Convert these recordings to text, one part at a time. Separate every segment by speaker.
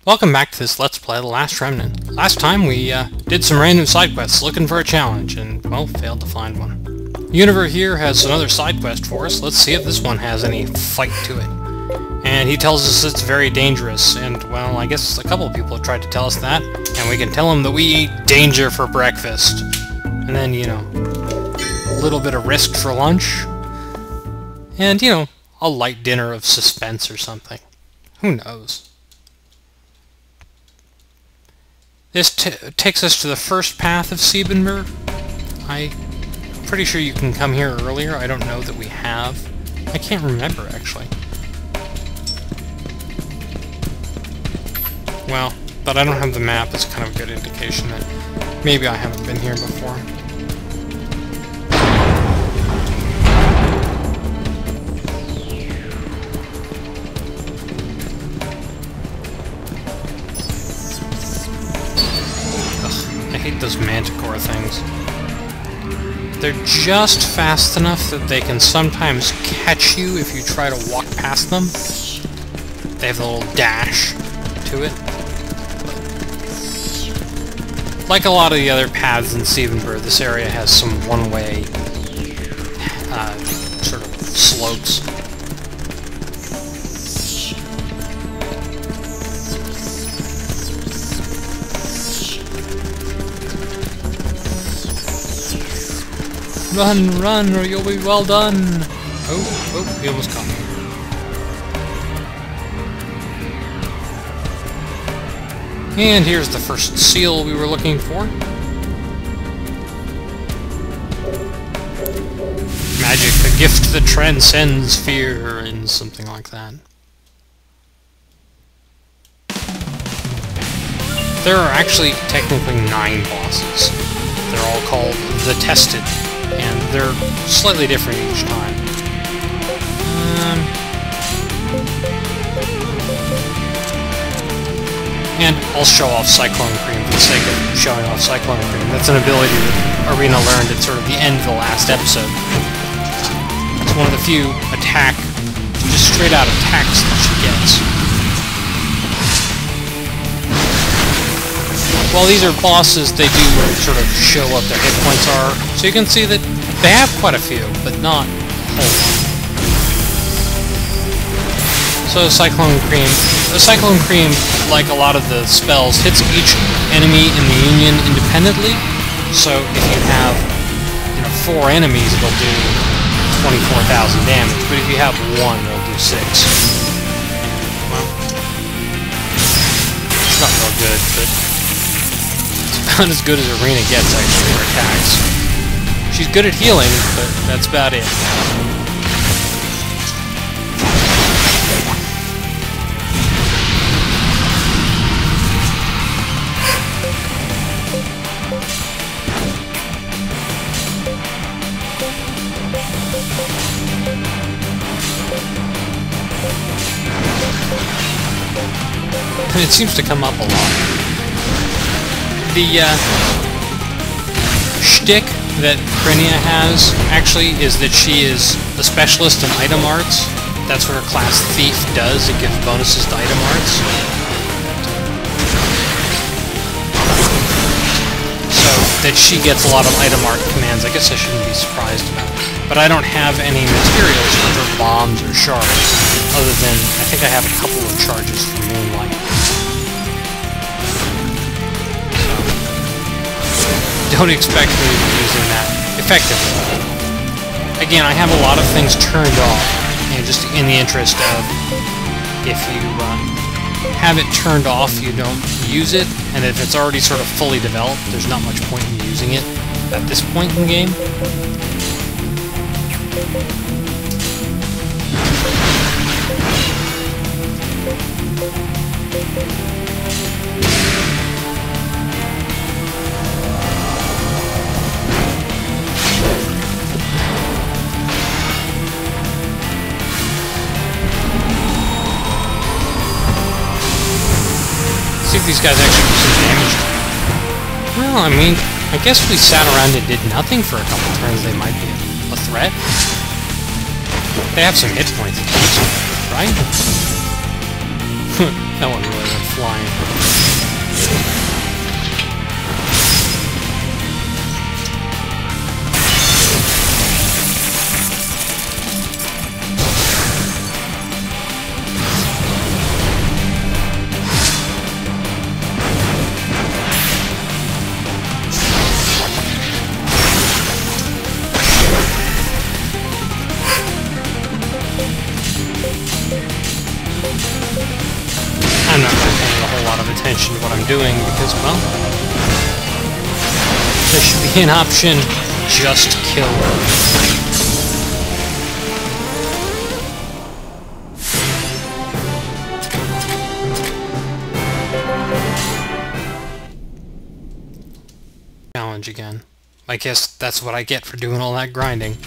Speaker 1: Welcome back to this Let's Play The Last Remnant. Last time we did some random side quests looking for a challenge and, well, failed to find one. Univer here has another side quest for us. Let's see if this one has any fight to it. And he tells us it's very dangerous, and, well, I guess a couple of people have tried to tell us that, and we can tell them that we eat danger for breakfast. And then, you know, a little bit of risk for lunch, and, you know, a light dinner of suspense or something. Who knows? This takes us to the first path of Caedmon. I'm pretty sure you can come here earlier. I don't know that we have. I can't remember, actually. Well, but I don't have the map. It's kind of a good indication that maybe I haven't been here before. I hate those manticore things. They're just fast enough that they can sometimes catch you if you try to walk past them. They have a little dash to it. Like a lot of the other paths in Caedmon, this area has some one-way sort of slopes. Run, run, or you'll be well done! Oh, he almost caught me. And here's the first seal we were looking for. Magic, a gift that transcends fear, and something like that. There are actually technically 9 bosses. They're all called the Tested, and they're slightly different each time. And I'll show off Cyclone Cream for the sake of showing off Cyclone Cream. That's an ability that Irina learned at sort of the end of the last episode. It's one of the few just straight out attacks that she gets. While these are bosses, they do sort of show what their hit points are, so you can see that they have quite a few, but not a whole lot. So Cyclone Cream, like a lot of the spells, hits each enemy in the Union independently. So if you have, 4 enemies, it'll do 24,000 damage. But if you have 1, it'll do 6. Well, it's not real good, but it's about as good as Irina gets actually for attacks. She's good at healing, but that's about it. And it seems to come up a lot. The shtick that Khrynia has, actually, is that she is a specialist in item arts. That's what her class Thief does. It gives bonuses to item arts. So, that she gets a lot of item art commands, I guess I shouldn't be surprised about it. But I don't have any materials for her bombs or shards, other than, I think I have a couple of charges for Moonlight. Don't expect me to be using that effectively. Again, I have a lot of things turned off, just in the interest of, if you have it turned off, you don't use it, and if it's already sort of fully developed, there's not much point in using it at this point in the game. See if these guys actually do some damage. Well, I mean, I guess if we sat around and did nothing for a couple turns, they might be a threat. They have some hit points at least, right? That one really went offline. I'm not really paying a whole lot of attention to what I'm doing because, well, there should be an option, just kill her. Challenge again. I guess that's what I get for doing all that grinding.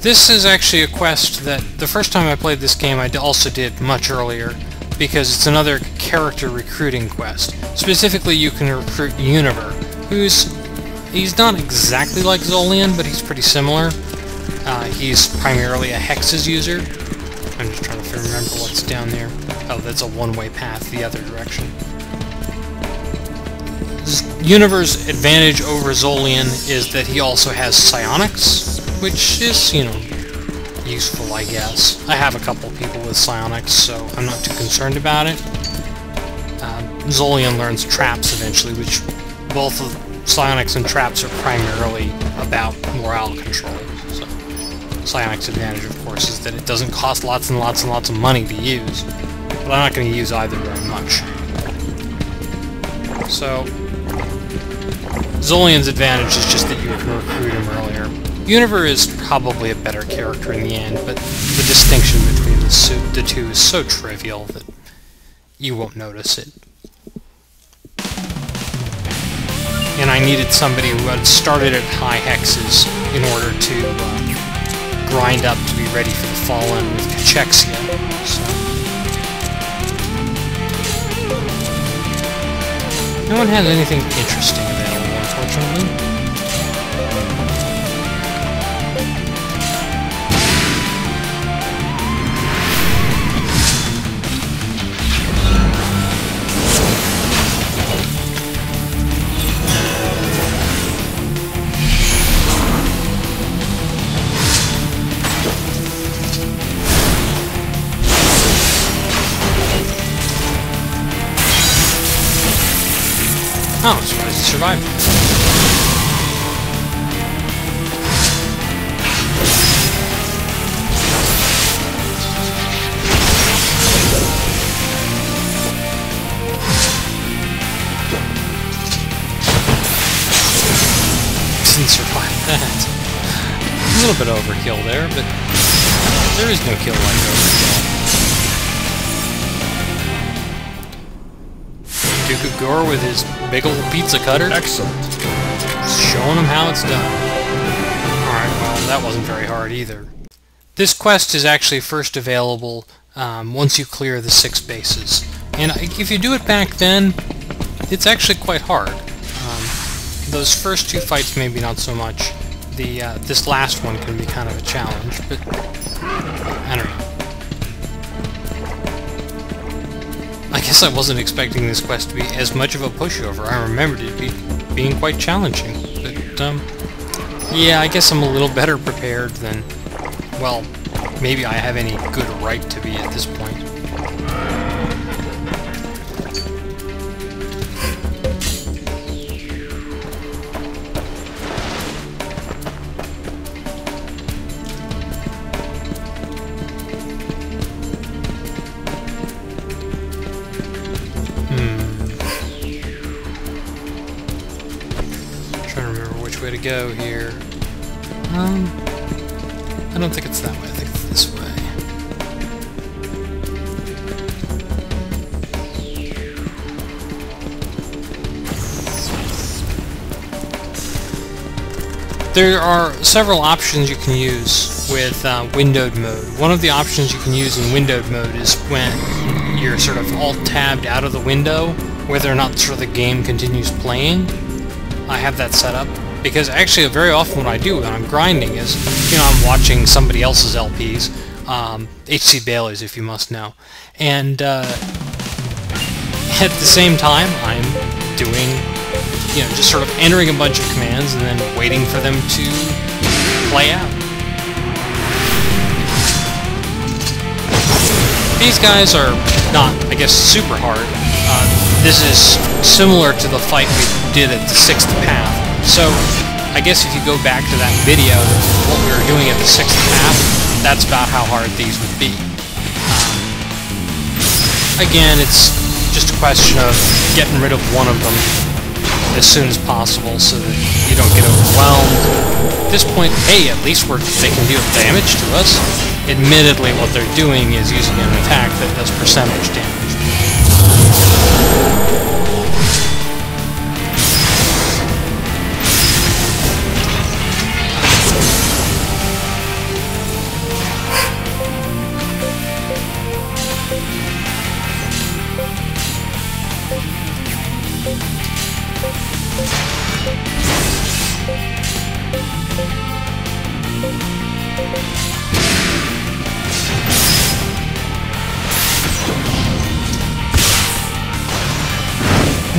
Speaker 1: This is actually a quest that the first time I played this game I also did much earlier, because it's another character recruiting quest. Specifically, you can recruit Univer, he's not exactly like Zolean, but he's pretty similar. He's primarily a Hexes user. I'm just trying to remember what's down there. Oh, that's a one-way path the other direction. Univer's advantage over Zolean is that he also has psionics, which is, you know, useful, I guess. I have a couple people with psionics, so I'm not too concerned about it. Zolean learns traps eventually, which both of psionics and traps are primarily about morale control. So, psionics' advantage, of course, is that it doesn't cost lots and lots and lots of money to use, but I'm not going to use either very much. So, Zolean's advantage is just that you can recruit him earlier. Univer is probably a better character in the end, but the distinction between the two is so trivial that you won't notice it. And I needed somebody who had started at high hexes in order to grind up to be ready for the Fallen with Cachexia. So. No one has anything interesting available, unfortunately. Oh, I'm surprised he survived. Didn't survive that. A little bit overkill there, but there is no kill like overkill. Duke of Gore with his big old pizza cutter.
Speaker 2: Excellent.
Speaker 1: Showing him how it's done. Alright, well, that wasn't very hard either. This quest is actually first available once you clear the 6 bases. And if you do it back then, it's actually quite hard. Those first 2 fights maybe not so much. This last one can be kind of a challenge, but I don't know. I guess I wasn't expecting this quest to be as much of a pushover. I remembered it being quite challenging, but yeah, I guess I'm a little better prepared than, well, maybe I have any good right to be at this point. Way to go here. I don't think it's that way. I think it's this way. There are several options you can use with windowed mode. One of the options you can use in windowed mode is when you're sort of alt-tabbed out of the window, whether or not sort of the game continues playing. I have that set up. Because actually very often what I do when I'm grinding is, you know, I'm watching somebody else's LPs, HC Baileys, if you must know. And at the same time, I'm doing, you know, just sort of entering a bunch of commands and then waiting for them to play out. These guys are not, I guess, super hard. This is similar to the fight we did at the 6th path. So, I guess if you go back to that video, what we were doing at the 6th path, that's about how hard these would be. Again, it's just a question of getting rid of one of them as soon as possible so that you don't get overwhelmed. At this point, hey, at least they can deal damage to us. Admittedly, what they're doing is using an attack that does percentage damage.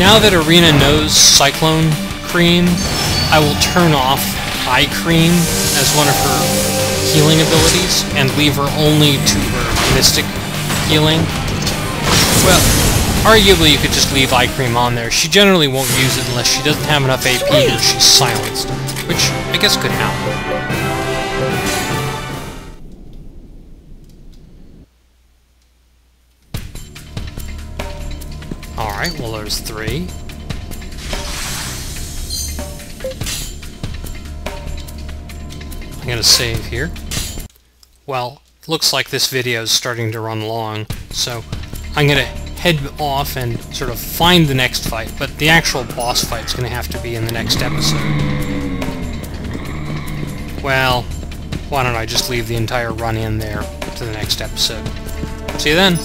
Speaker 1: Now that Irina knows Cyclone Cream, I will turn off Eye Cream as one of her healing abilities and leave her only to her Mystic healing. Well, arguably you could just leave Eye Cream on there. She generally won't use it unless she doesn't have enough AP or she's silenced, which I guess could happen. Alright, well there's 3. I'm gonna save here. Well, looks like this video is starting to run long, so I'm gonna head off and sort of find the next fight, but the actual boss fight's gonna have to be in the next episode. Well, why don't I just leave the entire run in there to the next episode. See you then!